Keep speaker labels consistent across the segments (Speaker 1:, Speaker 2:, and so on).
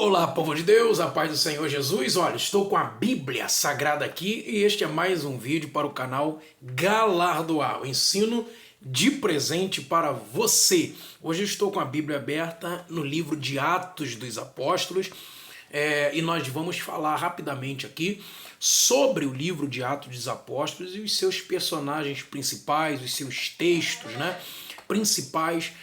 Speaker 1: Olá, povo de Deus, a paz do Senhor Jesus. Olha, estou com a Bíblia Sagrada aqui e este é mais um vídeo para o canal Galardoar, o ensino de presente para você. Hoje eu estou com a Bíblia aberta no livro de Atos dos Apóstolos e nós vamos falar rapidamente aqui sobre o livro de Atos dos Apóstolos e os seus personagens principais, os seus textos, principais,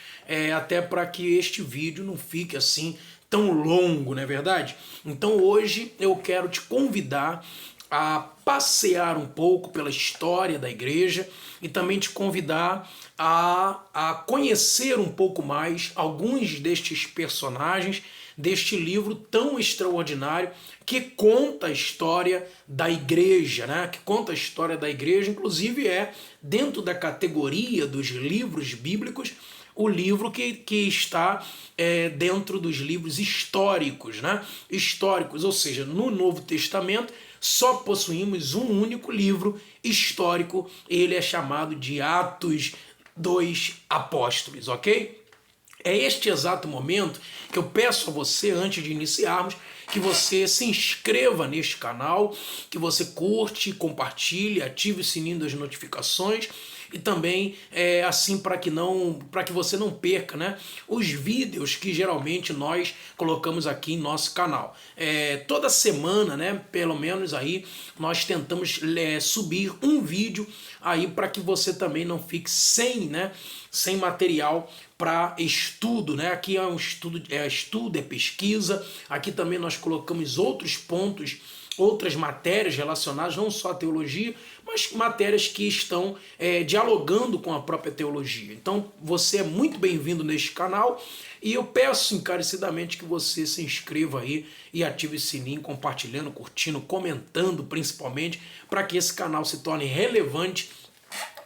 Speaker 1: até para que este vídeo não fique assim tão longo, não é verdade? Então hoje eu quero te convidar a passear um pouco pela história da igreja e também te convidar a conhecer um pouco mais alguns destes personagens deste livro tão extraordinário que conta a história da igreja, que conta a história da igreja, inclusive é dentro da categoria dos livros bíblicos o livro que está dentro dos livros históricos, históricos, ou seja, no Novo Testamento só possuímos um único livro histórico, ele é chamado de Atos dos Apóstolos, ok? É este exato momento que eu peço a você, antes de iniciarmos, que você se inscreva neste canal, que você curte, compartilhe, ative o sininho das notificações e também assim para que você não perca, os vídeos que geralmente nós colocamos aqui em nosso canal. Toda semana, pelo menos aí, nós tentamos subir um vídeo aí para que você também não fique sem material para estudo, Aqui é um estudo, é pesquisa. Aqui também nós colocamos outros pontos, outras matérias relacionadas não só à teologia, mas matérias que estão dialogando com a própria teologia. Então você é muito bem-vindo neste canal e eu peço encarecidamente que você se inscreva aí e ative o sininho, compartilhando, curtindo, comentando principalmente, para que esse canal se torne relevante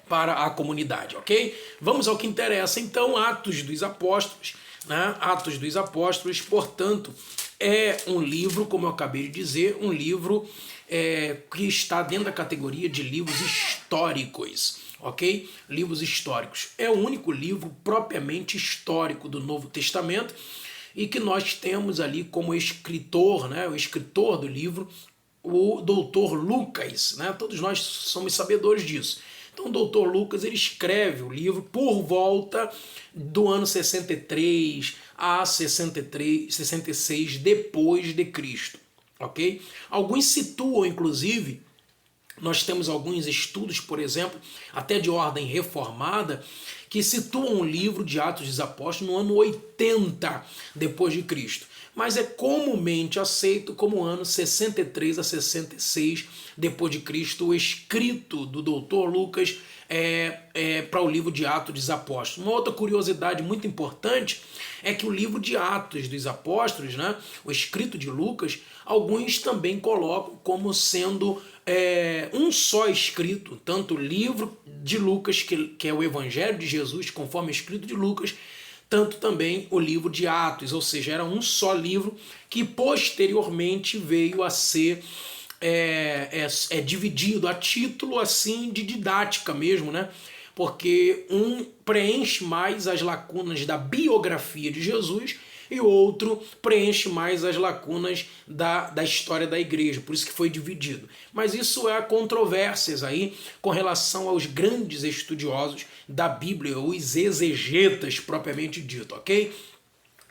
Speaker 1: para a comunidade, ok? Vamos ao que interessa, então, Atos dos Apóstolos, Atos dos Apóstolos, portanto, é um livro, como eu acabei de dizer, um livro que está dentro da categoria de livros históricos, ok? Livros históricos. É o único livro propriamente histórico do Novo Testamento e que nós temos ali como escritor, o escritor do livro, o doutor Lucas, Todos nós somos sabedores disso. Então o doutor Lucas ele escreve o livro por volta do ano 63 a 66 depois de Cristo, ok? Alguns situam, inclusive, nós temos alguns estudos, por exemplo, até de ordem reformada, que situam o livro de Atos dos Apóstolos no ano 80 depois de Cristo. Mas é comumente aceito como o ano 63 a 66 depois de Cristo, o escrito do doutor Lucas para o livro de Atos dos Apóstolos. Uma outra curiosidade muito importante é que o livro de Atos dos Apóstolos, o escrito de Lucas, alguns também colocam como sendo um só escrito, tanto o livro de Lucas, que é o Evangelho de Jesus, conforme o escrito de Lucas, tanto também o livro de Atos, ou seja, era um só livro que posteriormente veio a ser dividido a título assim de didática mesmo, porque um preenche mais as lacunas da biografia de Jesus e o outro preenche mais as lacunas da história da igreja, por isso que foi dividido. Mas isso há controvérsias aí com relação aos grandes estudiosos da Bíblia, os exegetas propriamente dito, ok?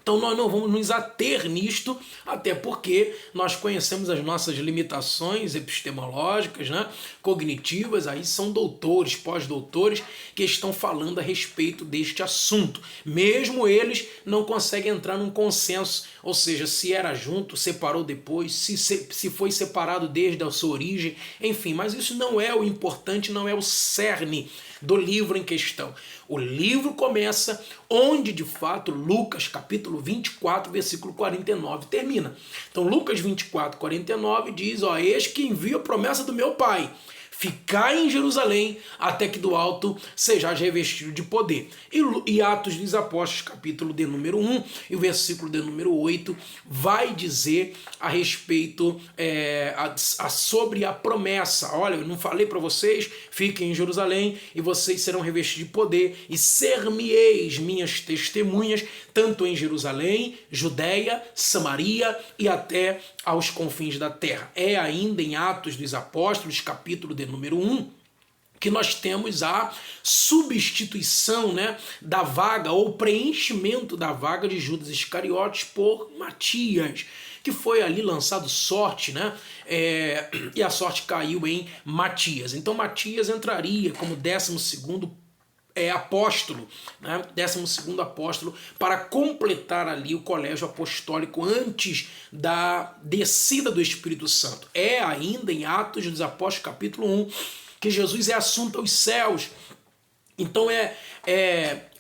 Speaker 1: Então nós não vamos nos ater nisto, até porque nós conhecemos as nossas limitações epistemológicas, cognitivas, aí são doutores, pós-doutores que estão falando a respeito deste assunto. Mesmo eles não conseguem entrar num consenso, ou seja, se era junto, separou depois, se foi separado desde a sua origem, enfim, mas isso não é o importante, não é o cerne do livro em questão. O livro começa onde, de fato, Lucas, capítulo 24, versículo 49, termina. Então, Lucas 24, 49 diz, eis que envio a promessa do meu Pai. Ficai em Jerusalém até que do alto sejais revestido de poder. E Atos dos Apóstolos, capítulo de número 1 e o versículo de número 8, vai dizer a respeito sobre a promessa. Olha, eu não falei para vocês, fiquem em Jerusalém e vocês serão revestidos de poder e ser-me-eis minhas testemunhas, tanto em Jerusalém, Judeia, Samaria e até aos confins da terra. É ainda em Atos dos Apóstolos, capítulo de número 1, que nós temos a substituição, né, da vaga ou preenchimento da vaga de Judas Iscariotes por Matias, que foi ali lançado sorte, né? E a sorte caiu em Matias. Então Matias entraria como 12º apóstolo, né? 12º apóstolo, para completar ali o colégio apostólico antes da descida do Espírito Santo. É ainda em Atos dos Apóstolos, capítulo 1, que Jesus é assunto aos céus. Então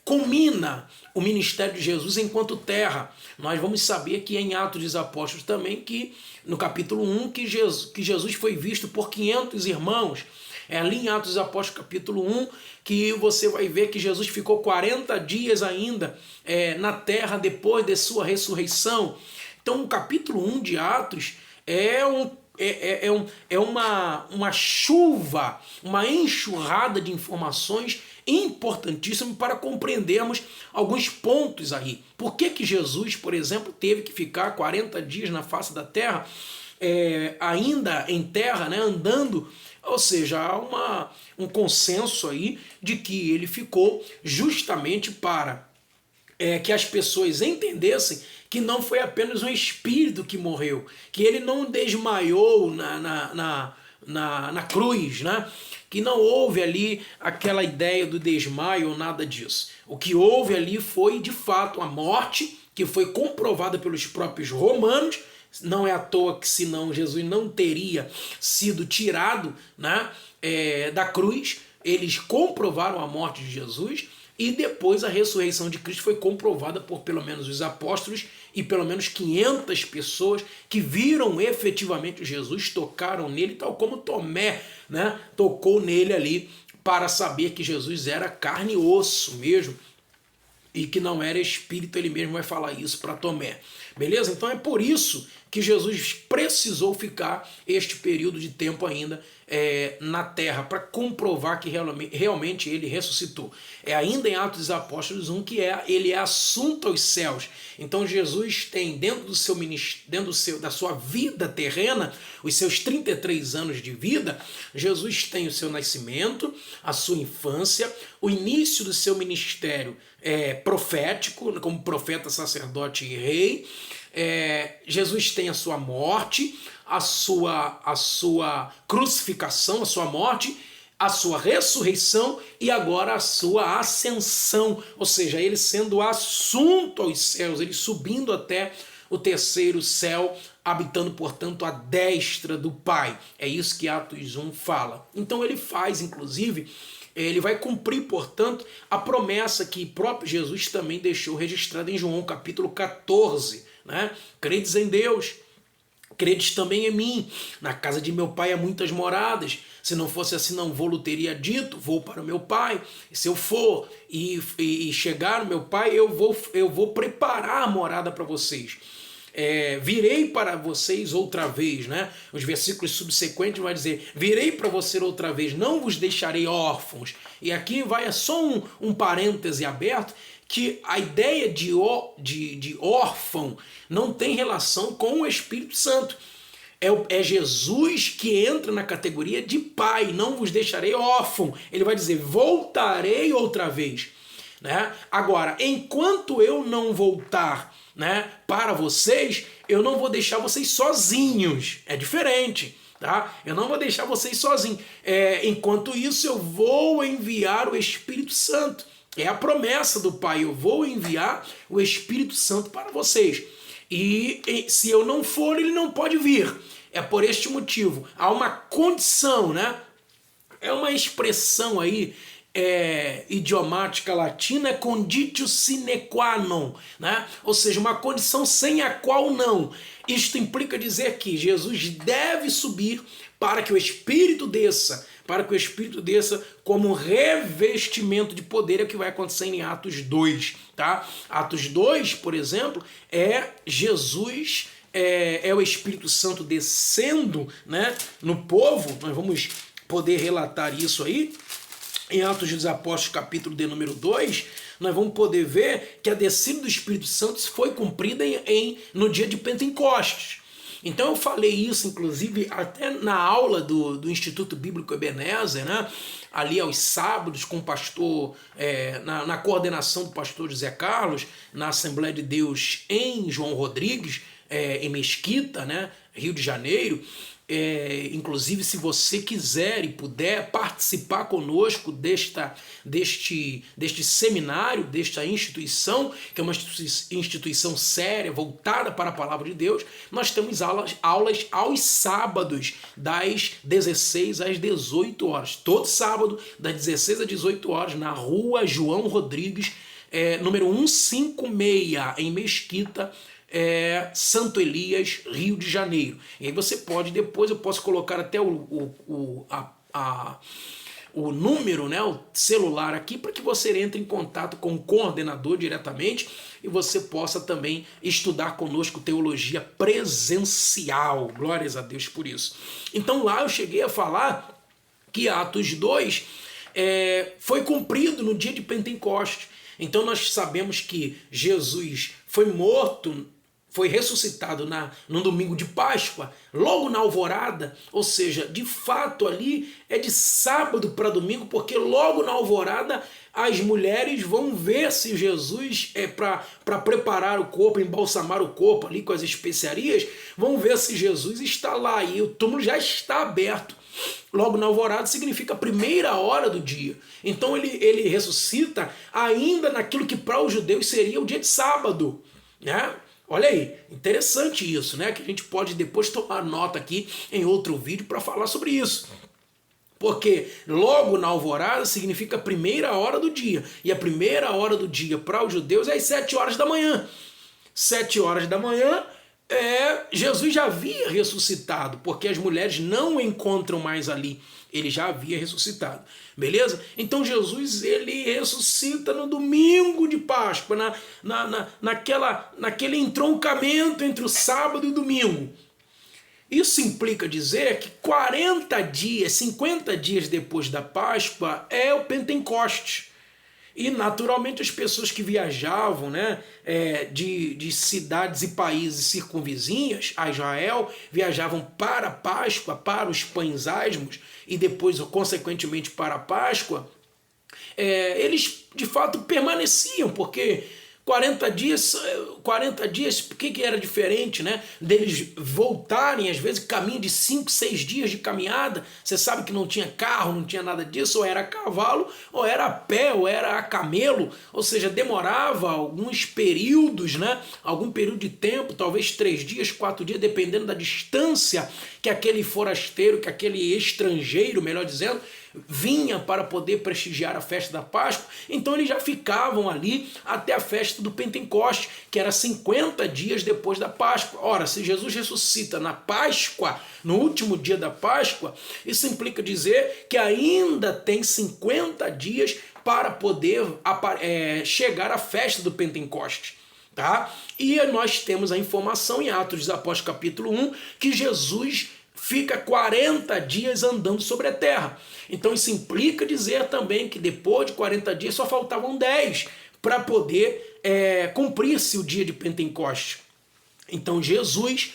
Speaker 1: culmina o ministério de Jesus enquanto terra. Nós vamos saber que em Atos dos Apóstolos também, que no capítulo 1, que Jesus foi visto por 500 irmãos. É ali em Atos dos Apóstolos, capítulo 1, que você vai ver que Jesus ficou 40 dias ainda na terra depois de sua ressurreição. Então o capítulo 1 de Atos é uma chuva, uma enxurrada de informações importantíssimas para compreendermos alguns pontos aí. Por que Jesus, por exemplo, teve que ficar 40 dias na face da terra, ainda em terra, né, andando? Ou seja, há um consenso aí de que ele ficou justamente para que as pessoas entendessem que não foi apenas um espírito que morreu, que ele não desmaiou na cruz, né? Que não houve ali aquela ideia do desmaio ou nada disso. O que houve ali foi, de fato, a morte, que foi comprovada pelos próprios romanos. Não é à toa que senão Jesus não teria sido tirado, né, da cruz. Eles comprovaram a morte de Jesus e depois a ressurreição de Cristo foi comprovada por pelo menos os apóstolos e pelo menos 500 pessoas que viram efetivamente Jesus, tocaram nele, tal como Tomé, né, tocou nele ali para saber que Jesus era carne e osso mesmo e que não era espírito. Ele mesmo vai falar isso para Tomé. Beleza? Então é por isso que Jesus precisou ficar este período de tempo ainda na terra, para comprovar que realmente ele ressuscitou. É ainda em Atos dos Apóstolos 1 que ele é assunto aos céus. Então Jesus tem dentro do seu da sua vida terrena, os seus 33 anos de vida, Jesus tem o seu nascimento, a sua infância, o início do seu ministério profético, como profeta, sacerdote e rei. Jesus tem a sua morte, a sua crucificação, a sua morte, a sua ressurreição e agora a sua ascensão, ou seja, ele sendo assunto aos céus, ele subindo até o terceiro céu, habitando, portanto, à destra do Pai. É isso que Atos 1 fala. Então ele faz, inclusive, ele vai cumprir, portanto, a promessa que próprio Jesus também deixou registrada em João capítulo 14, né? Credes em Deus, credes também em mim. Na casa de meu pai há muitas moradas. Se não fosse assim, não vou-lo teria dito. Vou para o meu pai. E se eu for e chegar no meu pai, eu vou preparar a morada para vocês. Virei para vocês outra vez, né? Os versículos subsequentes vai dizer: virei para você outra vez, não vos deixarei órfãos. E aqui vai só um parêntese aberto, que a ideia de órfão não tem relação com o Espírito Santo. É Jesus que entra na categoria de pai. Não vos deixarei órfão. Ele vai dizer: voltarei outra vez, né? Agora, enquanto eu não voltar, né, para vocês, eu não vou deixar vocês sozinhos. É diferente, tá? Eu não vou deixar vocês sozinhos. Enquanto isso, eu vou enviar o Espírito Santo. É a promessa do Pai: eu vou enviar o Espírito Santo para vocês. E se eu não for, ele não pode vir. É por este motivo. Há uma condição, né? É uma expressão aí idiomática latina é conditio sine qua non, né? Ou seja, uma condição sem a qual não. Isto implica dizer que Jesus deve subir para que o Espírito desça, como revestimento de poder, é o que vai acontecer em Atos 2, tá? Atos 2, por exemplo, é Jesus, é o Espírito Santo descendo, né, no povo. Nós vamos poder relatar isso aí. Em Atos dos Apóstolos, capítulo de número 2, nós vamos poder ver que a descida do Espírito Santo foi cumprida no dia de Pentecostes. Então eu falei isso, inclusive, até na aula do Instituto Bíblico Ebenezer, né? Ali aos sábados, com o pastor, na coordenação do pastor José Carlos, na Assembleia de Deus em João Rodrigues, em Mesquita, né? Rio de Janeiro. Inclusive, se você quiser e puder participar conosco deste seminário, desta instituição, que é uma instituição séria, voltada para a palavra de Deus, nós temos aulas aos sábados, das 16 às 18 horas. Todo sábado, das 16 às 18 horas, na rua João Rodrigues, número 156, em Mesquita, Santo Elias, Rio de Janeiro. E aí você pode, depois eu posso colocar até o número, né, o celular aqui, para que você entre em contato com o coordenador diretamente e você possa também estudar conosco teologia presencial. Glórias a Deus por isso. Então lá eu cheguei a falar que Atos 2 foi cumprido no dia de Pentecostes. Então nós sabemos que Jesus foi morto, foi ressuscitado no domingo de Páscoa, logo na alvorada, ou seja, de fato ali é de sábado para domingo, porque logo na alvorada as mulheres vão ver se Jesus, para preparar o corpo, embalsamar o corpo ali com as especiarias, vão ver se Jesus está lá, e o túmulo já está aberto. Logo na alvorada significa a primeira hora do dia. Então ele ressuscita ainda naquilo que para os judeus seria o dia de sábado, né? Olha aí, interessante isso, né? Que a gente pode depois tomar nota aqui em outro vídeo para falar sobre isso. Porque logo na alvorada significa a primeira hora do dia. E a primeira hora do dia para os judeus é às 7 horas da manhã. 7 horas da manhã, Jesus já havia ressuscitado, porque as mulheres não o encontram mais ali. Ele já havia ressuscitado, beleza? Então Jesus, ele ressuscita no domingo de Páscoa, naquele entroncamento entre o sábado e o domingo. Isso implica dizer que 40 dias, 50 dias depois da Páscoa é o Pentecostes. E naturalmente as pessoas que viajavam, né, de cidades e países circunvizinhas a Israel, viajavam para a Páscoa, para os pães asmos e depois, consequentemente, para a Páscoa, eles de fato permaneciam, porque 40 dias, por que era diferente, né? Deles voltarem, às vezes, caminho de 5, 6 dias de caminhada. Você sabe que não tinha carro, não tinha nada disso, ou era a cavalo, ou era a pé, ou era a camelo, ou seja, demorava alguns períodos, né? Algum período de tempo, talvez 3 dias, 4 dias, dependendo da distância que aquele forasteiro, que aquele estrangeiro, melhor dizendo, vinha para poder prestigiar a festa da Páscoa. Então eles já ficavam ali até a festa do Pentecoste, que era 50 dias depois da Páscoa. Ora, se Jesus ressuscita na Páscoa, no último dia da Páscoa, isso implica dizer que ainda tem 50 dias para poder chegar à festa do Pentecoste. Tá? E nós temos a informação em Atos dos Apóstolos capítulo 1 que Jesus fica 40 dias andando sobre a terra. Então isso implica dizer também que depois de 40 dias só faltavam 10 para poder cumprir-se o dia de Pentecostes. Então Jesus,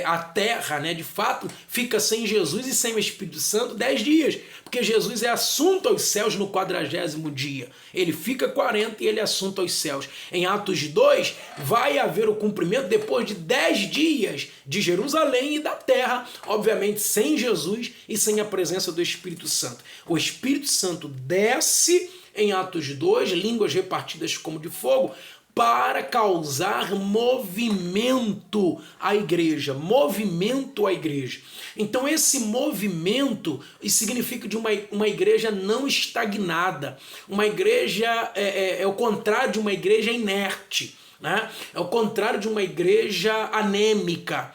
Speaker 1: a terra, né, de fato, fica sem Jesus e sem o Espírito Santo 10 dias, porque Jesus é assunto aos céus no 40º dia. Ele fica 40 e ele é assunto aos céus. Em Atos 2, vai haver o cumprimento depois de 10 dias de Jerusalém e da terra, obviamente sem Jesus e sem a presença do Espírito Santo. O Espírito Santo desce em Atos 2, línguas repartidas como de fogo, para causar movimento à igreja. Movimento à igreja. Então esse movimento significa de uma igreja não estagnada. Uma igreja é o contrário de uma igreja inerte, né? É o contrário de uma igreja anêmica.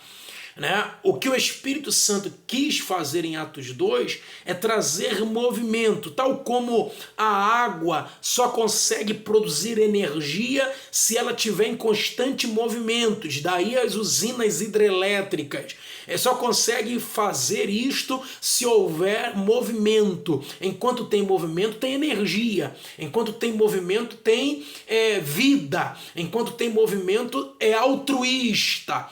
Speaker 1: Né? O que o Espírito Santo quis fazer em Atos 2 é trazer movimento, tal como a água só consegue produzir energia se ela estiver em constante movimento, daí as usinas hidrelétricas. Só consegue fazer isto se houver movimento. Enquanto tem movimento, tem energia. Enquanto tem movimento, tem vida. Enquanto tem movimento, é altruísta.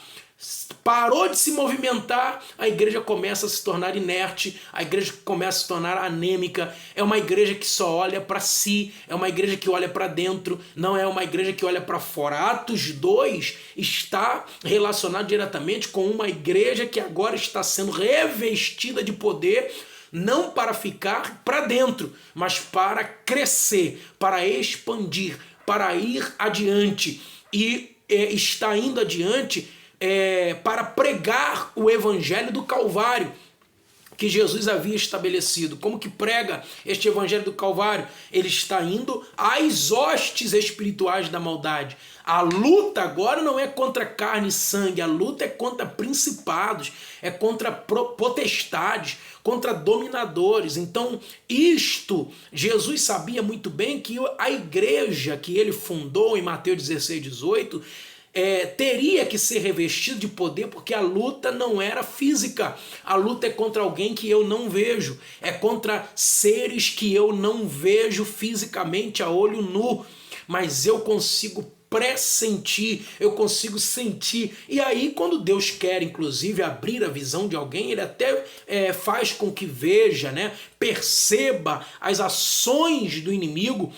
Speaker 1: Parou de se movimentar, a igreja começa a se tornar inerte, a igreja começa a se tornar anêmica, é uma igreja que só olha para si, é uma igreja que olha para dentro, não é uma igreja que olha para fora. Atos 2 está relacionado diretamente com uma igreja que agora está sendo revestida de poder, não para ficar para dentro, mas para crescer, para expandir, para ir adiante, e está indo adiante para pregar o evangelho do Calvário que Jesus havia estabelecido. Como que prega este evangelho do Calvário? Ele está indo às hostes espirituais da maldade. A luta agora não é contra carne e sangue, a luta é contra principados, é contra potestades, contra dominadores. Então, Jesus sabia muito bem que a igreja que ele fundou em Mateus 16, 18, teria que ser revestido de poder, porque a luta não era física. A luta é contra alguém que eu não vejo, é contra seres que eu não vejo fisicamente a olho nu, mas eu consigo pressentir, eu consigo sentir. E aí, quando Deus quer, inclusive, abrir a visão de alguém, ele até faz com que veja, né, perceba as ações do inimigo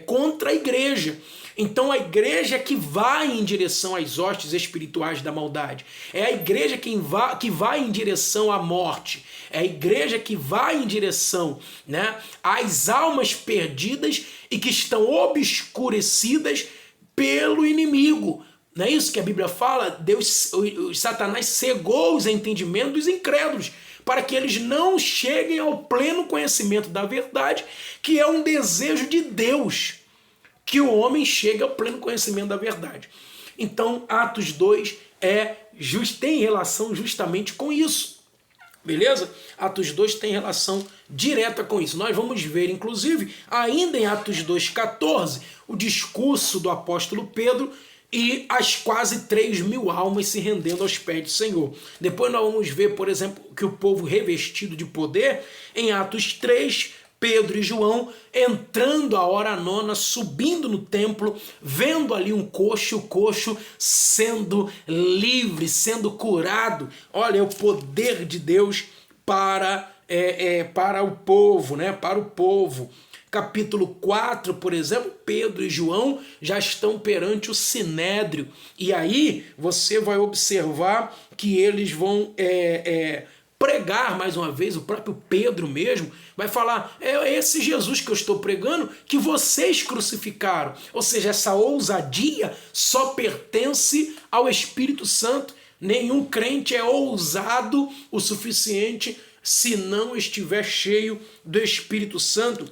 Speaker 1: contra a igreja. Então a igreja que vai em direção às hostes espirituais da maldade. É a igreja que vai em direção à morte. É a igreja que vai em direção, né, às almas perdidas e que estão obscurecidas pelo inimigo. Não é isso que a Bíblia fala? Satanás cegou os entendimentos dos incrédulos, para que eles não cheguem ao pleno conhecimento da verdade, que é um desejo de Deus, que o homem chegue ao pleno conhecimento da verdade. Então, Atos 2 tem relação justamente com isso. Beleza? Atos 2 tem relação direta com isso. Nós vamos ver, inclusive, ainda em Atos 2,14, o discurso do apóstolo Pedro e as quase 3.000 almas se rendendo aos pés do Senhor. Depois nós vamos ver, por exemplo, que o povo revestido de poder, em Atos 3, Pedro e João entrando à hora nona, subindo no templo, vendo ali um coxo, o coxo sendo livre, sendo curado. Olha, é o poder de Deus para o povo, né? Para o povo. Capítulo 4, por exemplo, Pedro e João já estão perante o Sinédrio. E aí você vai observar que eles vão pregar mais uma vez. O próprio Pedro mesmo vai falar: é esse Jesus que eu estou pregando que vocês crucificaram. Ou seja, essa ousadia só pertence ao Espírito Santo. Nenhum crente é ousado o suficiente se não estiver cheio do Espírito Santo.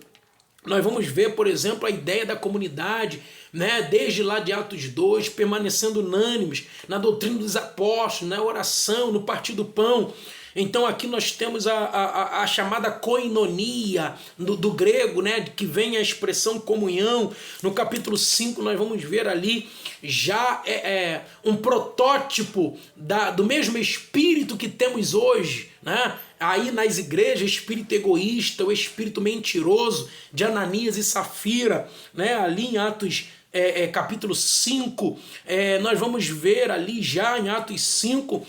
Speaker 1: Nós vamos ver, por exemplo, a ideia da comunidade, né, desde lá de Atos 2, permanecendo unânimes na doutrina dos apóstolos, na oração, no partir do pão. Então aqui nós temos a chamada koinonia do grego, né, que vem a expressão comunhão. No capítulo 5 nós vamos ver ali já um protótipo do mesmo espírito que temos hoje, né? Aí nas igrejas, espírito egoísta, o espírito mentiroso de Ananias e Safira, né? Ali em Atos capítulo 5, nós vamos ver ali já em Atos 5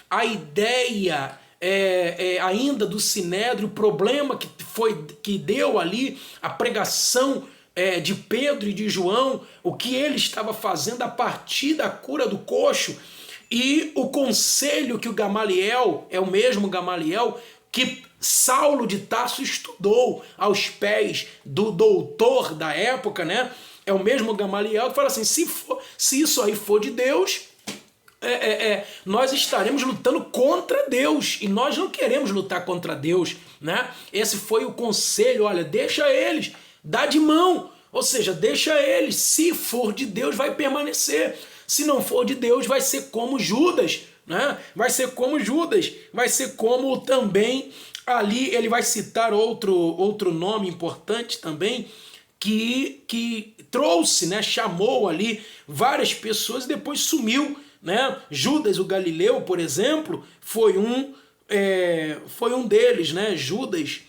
Speaker 1: a ideia ainda do Sinédrio, o problema que deu ali a pregação de Pedro e de João, o que ele estava fazendo a partir da cura do coxo, e o conselho que o Gamaliel, é o mesmo Gamaliel que Saulo de Tarso estudou aos pés do doutor da época, né? É o mesmo Gamaliel que fala assim, se isso aí for de Deus, nós estaremos lutando contra Deus, e nós não queremos lutar contra Deus, né? Esse foi o conselho, olha, deixa eles, dá de mão, ou seja, deixa eles, se for de Deus vai permanecer, se não for de Deus vai ser como Judas, né? Vai ser como Judas, vai ser como também, ali ele vai citar outro nome importante também, que trouxe, né, chamou ali várias pessoas e depois sumiu, né? Judas o Galileu, por exemplo, foi um deles, né? Judas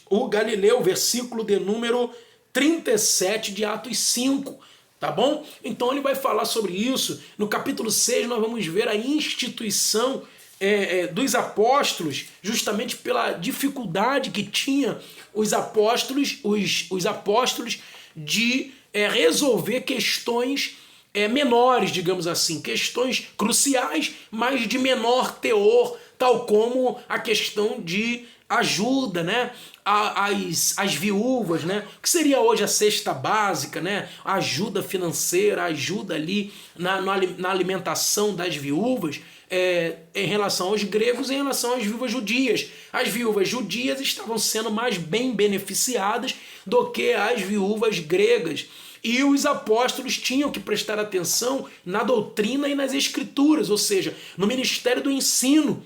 Speaker 1: o Galileu, versículo de número 37 de Atos 5, tá bom? Então ele vai falar sobre isso. No capítulo 6 nós vamos ver a instituição dos apóstolos, justamente pela dificuldade que tinha os apóstolos de resolver questões menores, digamos assim, questões cruciais, mas de menor teor, tal como a questão de ajuda, né, às viúvas, né, o que seria hoje a cesta básica, né, ajuda financeira, ajuda ali na alimentação das viúvas, em relação aos gregos, em relação às viúvas judias. As viúvas judias estavam sendo mais bem beneficiadas do que as viúvas gregas. E os apóstolos tinham que prestar atenção na doutrina e nas escrituras, ou seja, no ministério do ensino.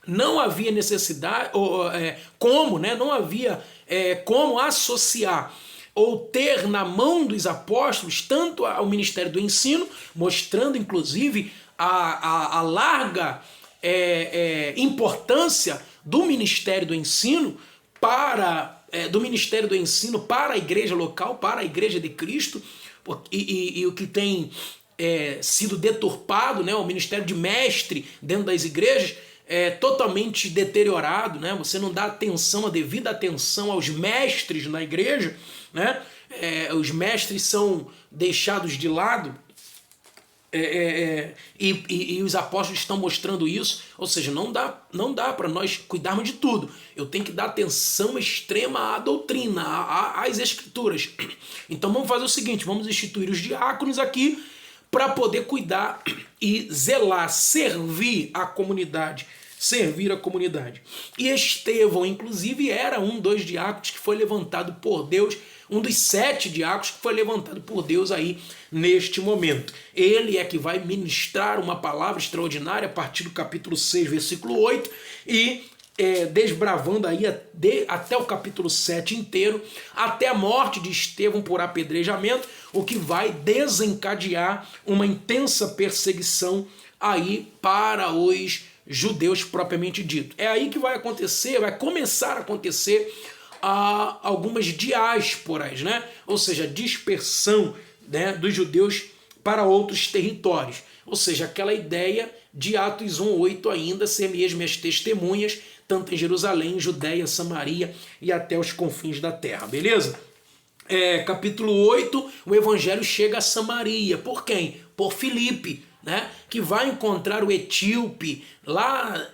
Speaker 1: Não havia necessidade, não havia como associar ou ter na mão dos apóstolos tanto ao ministério do ensino, mostrando inclusive a larga importância do ministério do ensino para a igreja local, para a igreja de Cristo, e o que tem sido deturpado, né, o ministério de mestre dentro das igrejas, totalmente deteriorado, né? Você não dá atenção, a devida atenção aos mestres na igreja, né? Os mestres são deixados de lado, e os apóstolos estão mostrando isso, ou seja, não dá para nós cuidarmos de tudo. Eu tenho que dar atenção extrema à doutrina, às escrituras. Então vamos fazer o seguinte, vamos instituir os diáconos aqui para poder cuidar e zelar, servir a comunidade. E Estevão, inclusive, era um dos diáconos que foi levantado por Deus, um dos 7 diáconos que foi levantado por Deus aí neste momento. Ele é que vai ministrar uma palavra extraordinária a partir do capítulo 6, versículo 8, e desbravando aí até o capítulo 7 inteiro, até a morte de Estevão por apedrejamento, o que vai desencadear uma intensa perseguição aí para os judeus propriamente dito. É aí que vai começar a acontecer algumas diásporas, né? Ou seja, dispersão, né, dos judeus para outros territórios. Ou seja, aquela ideia de Atos 1:8 ainda, ser minhas testemunhas, tanto em Jerusalém, Judéia, Samaria e até os confins da terra, beleza? Capítulo 8, o evangelho chega a Samaria. Por quem? Por Filipe, né? Que vai encontrar o etíope, lá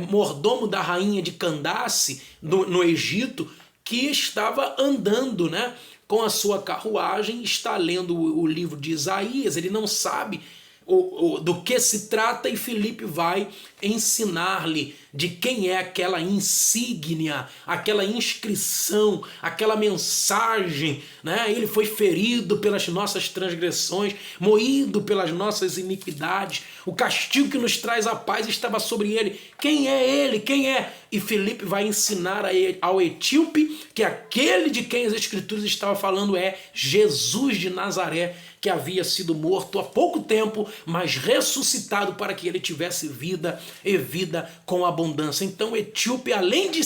Speaker 1: mordomo da rainha de Candace, no Egito, que estava andando, né, com a sua carruagem, está lendo o livro de Isaías, ele não sabe do que se trata, e Filipe vai ensinar-lhe de quem é aquela insígnia, aquela inscrição, aquela mensagem, né? Ele foi ferido pelas nossas transgressões, moído pelas nossas iniquidades, o castigo que nos traz a paz estava sobre ele. Quem é ele? Quem é? E Filipe vai ensinar ao etíope que aquele de quem as escrituras estavam falando é Jesus de Nazaré, que havia sido morto há pouco tempo, mas ressuscitado para que ele tivesse vida e vida com abundância. Então o etíope, além de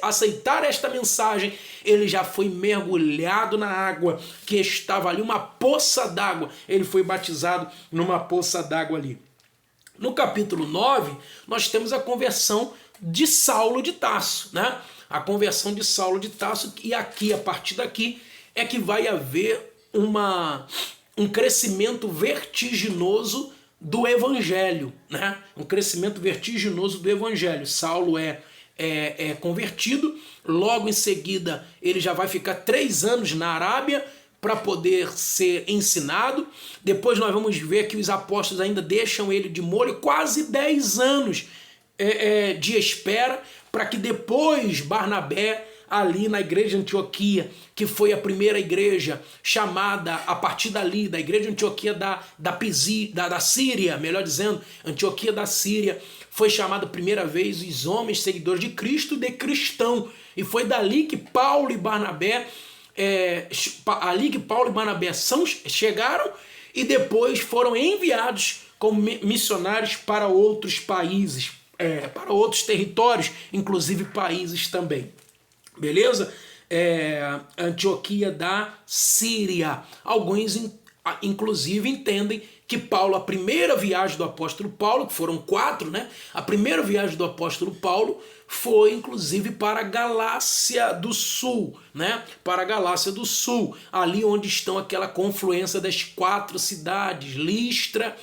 Speaker 1: aceitar esta mensagem, ele já foi mergulhado na água que estava ali, uma poça d'água. Ele foi batizado numa poça d'água ali. No capítulo 9, nós temos a conversão de Saulo de Tarso, né? A conversão de Saulo de Tarso, e aqui, a partir daqui, é que vai haver um crescimento vertiginoso do evangelho, né? Um crescimento vertiginoso do evangelho. Saulo é convertido, logo em seguida ele já vai ficar 3 anos na Arábia, para poder ser ensinado. Depois nós vamos ver que os apóstolos ainda deixam ele de molho quase 10 anos de espera, para que depois Barnabé, ali na igreja de Antioquia, que foi a primeira igreja chamada a partir dali, da igreja de Antioquia da Síria, melhor dizendo, Antioquia da Síria, foi chamada a primeira vez os homens seguidores de Cristo de cristão. E foi dali que Paulo e Barnabé chegaram e depois foram enviados como missionários para outros países, para outros territórios, inclusive países também. Beleza? Antioquia da Síria. Alguns, inclusive, entendem que Paulo, a primeira viagem do apóstolo Paulo, que foram 4, né? A primeira viagem do apóstolo Paulo foi, inclusive, para a Galácia do Sul, né? Para a Galácia do Sul, ali onde estão aquela confluência das 4 cidades, Listra,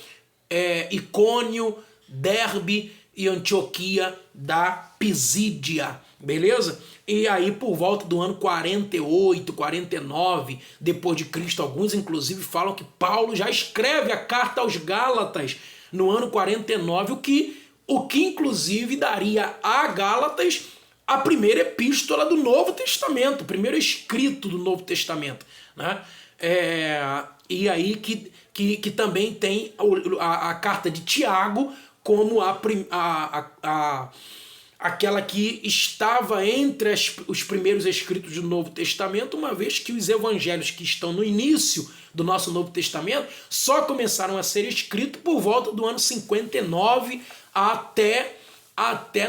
Speaker 1: Icônio, Derbe e Antioquia da Pisídia, beleza? E aí, por volta do ano 48, 49, depois de Cristo, alguns inclusive falam que Paulo já escreve a carta aos Gálatas no ano 49, o que inclusive daria a Gálatas a primeira epístola do Novo Testamento, o primeiro escrito do Novo Testamento, né? E aí que também tem a carta de Tiago como aquela que estava entre os primeiros escritos do Novo Testamento, uma vez que os evangelhos que estão no início do nosso Novo Testamento só começaram a ser escritos por volta do ano 59 até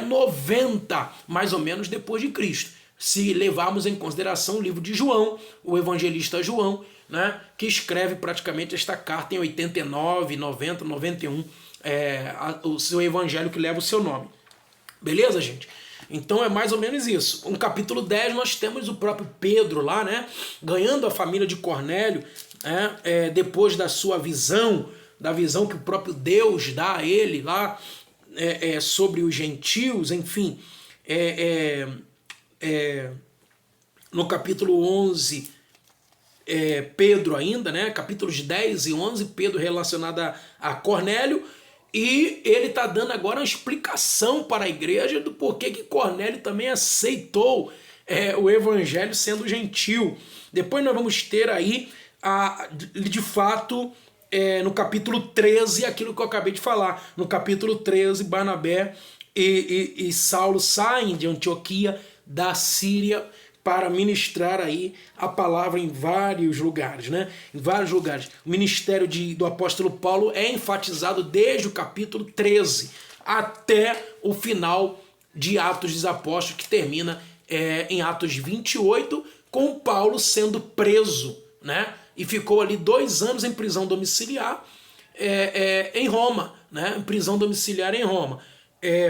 Speaker 1: 90, mais ou menos depois de Cristo. Se levarmos em consideração o livro de João, o evangelista João, né, que escreve praticamente esta carta em 89, 90, 91, o seu evangelho que leva o seu nome. Beleza, gente? Então é mais ou menos isso. No capítulo 10 nós temos o próprio Pedro lá, né? Ganhando a família de Cornélio, né? Depois da sua visão, da visão que o próprio Deus dá a ele lá, sobre os gentios, enfim. No capítulo 11, Pedro ainda, né? Capítulos 10 e 11, Pedro relacionado a Cornélio. E ele está dando agora uma explicação para a igreja do porquê que Cornélio também aceitou o evangelho sendo gentil. Depois nós vamos ter aí, de fato, no capítulo 13, aquilo que eu acabei de falar. No capítulo 13, Barnabé e Saulo saem de Antioquia da Síria para ministrar aí a palavra em vários lugares, né? Em vários lugares. O ministério do apóstolo Paulo é enfatizado desde o capítulo 13 até o final de Atos dos Apóstolos, que termina em Atos 28, com Paulo sendo preso, né? E ficou ali 2 anos em prisão domiciliar em Roma, né? Em prisão domiciliar em Roma.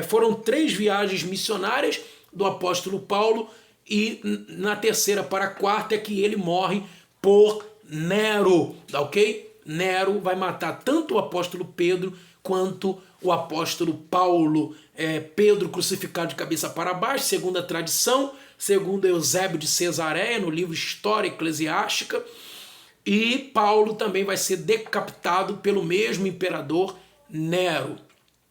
Speaker 1: Foram 3 viagens missionárias do apóstolo Paulo, e na terceira para a quarta é que ele morre por Nero, tá ok? Nero vai matar tanto o apóstolo Pedro quanto o apóstolo Paulo. Pedro crucificado de cabeça para baixo, segundo a tradição, segundo Eusébio de Cesareia, no livro História Eclesiástica, e Paulo também vai ser decapitado pelo mesmo imperador Nero,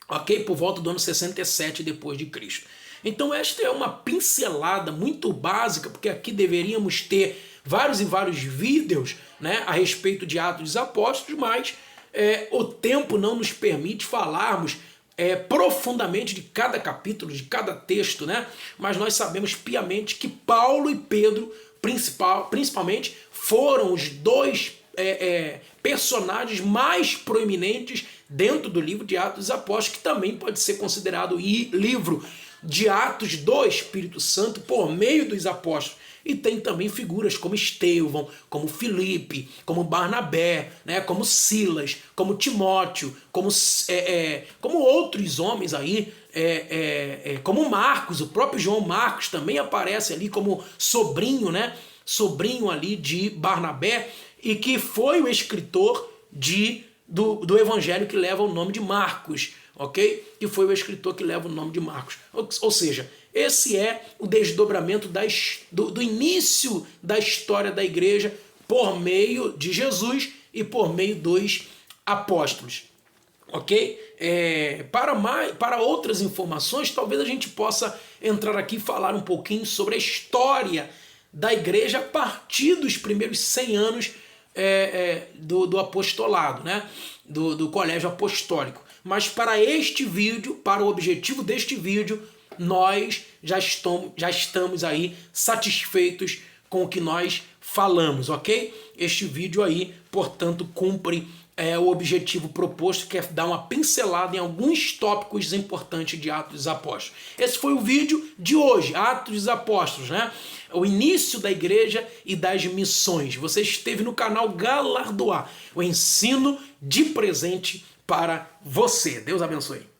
Speaker 1: ok? Por volta do ano 67 depois de Cristo. Então esta é uma pincelada muito básica, porque aqui deveríamos ter vários e vários vídeos, né, a respeito de Atos dos Apóstolos, mas o tempo não nos permite falarmos profundamente de cada capítulo, de cada texto, né? Mas nós sabemos piamente que Paulo e Pedro, principalmente, foram os 2 personagens mais proeminentes dentro do livro de Atos dos Apóstolos, que também pode ser considerado livro de Atos do Espírito Santo por meio dos apóstolos. E tem também figuras como Estevão, como Filipe, como Barnabé, né, como Silas, como Timóteo, como outros homens aí, como Marcos, o próprio João Marcos também aparece ali como sobrinho, né, sobrinho ali de Barnabé, e que foi o escritor do evangelho que leva o nome de Marcos, ok? Que foi o escritor que leva o nome de Marcos. Ou seja, esse é o desdobramento do início da história da igreja por meio de Jesus e por meio dos apóstolos. Ok? Para outras informações, talvez a gente possa entrar aqui e falar um pouquinho sobre a história da igreja a partir dos primeiros 100 anos do apostolado, né? do colégio apostólico. Mas para este vídeo, para o objetivo deste vídeo, nós já estamos aí satisfeitos com o que nós falamos, ok? Este vídeo aí, portanto, cumpre o objetivo proposto, que é dar uma pincelada em alguns tópicos importantes de Atos dos Apóstolos. Esse foi o vídeo de hoje, Atos dos Apóstolos, né? O início da igreja e das missões. Você esteve no canal Galardoar, o ensino de presente para você. Deus abençoe.